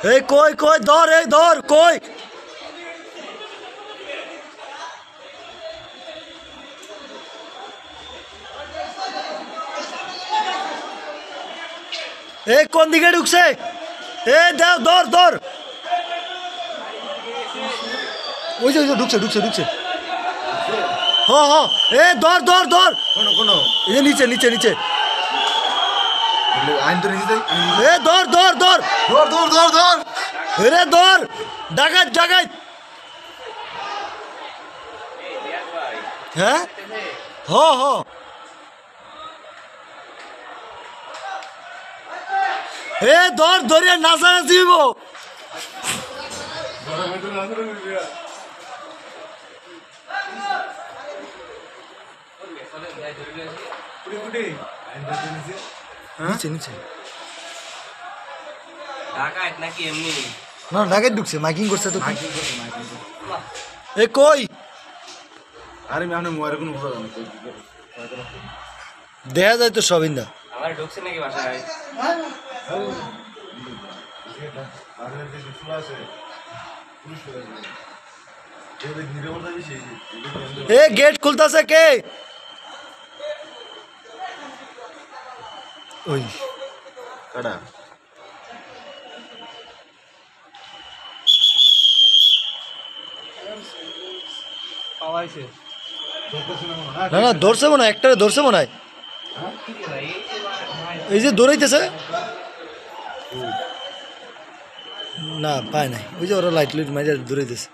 এই কই কই ধর, এই ধর কই। এই কোন দিকে ঢুকছে? এ দাও, ধর ধর। ওই যে ঢুকছে ঢুকছে ঢুকছে। হ হ, এ ধর ধর ধর। কোনো এই যে নিচে নিচে নিচে। আইন তো নিচে এ ধর ধর ধর। ধর ধর ধর ধর। এরে ধর, ডাকাত ডাকাত। হ্যাঁ হ হ। এ ধর, ধরিয়া নাচানাচি হইব। নিচে নিচে। ঢাকায় নাকি এমনি? না, ডাকাত ঢুকছে, মাইকিং করছে তো। এ কই? আরে আমি আপনার মোবাইলে কোনো বুঝা জানি দেখা যায় তো সবিন্দা। আমার ঢুকছে নাকি বাসায়? এ গেট খুলতাছে কে? ওই কাটা পাওয়াইছে। না না, ধরছে মনে হয়, একটারে ধরছে মনে হয়। এই যে দৌড়াইতেছে। না পায় নাই, ওই যে ওরা লাইট লাইট মাইরে দৌড়াইতেছে।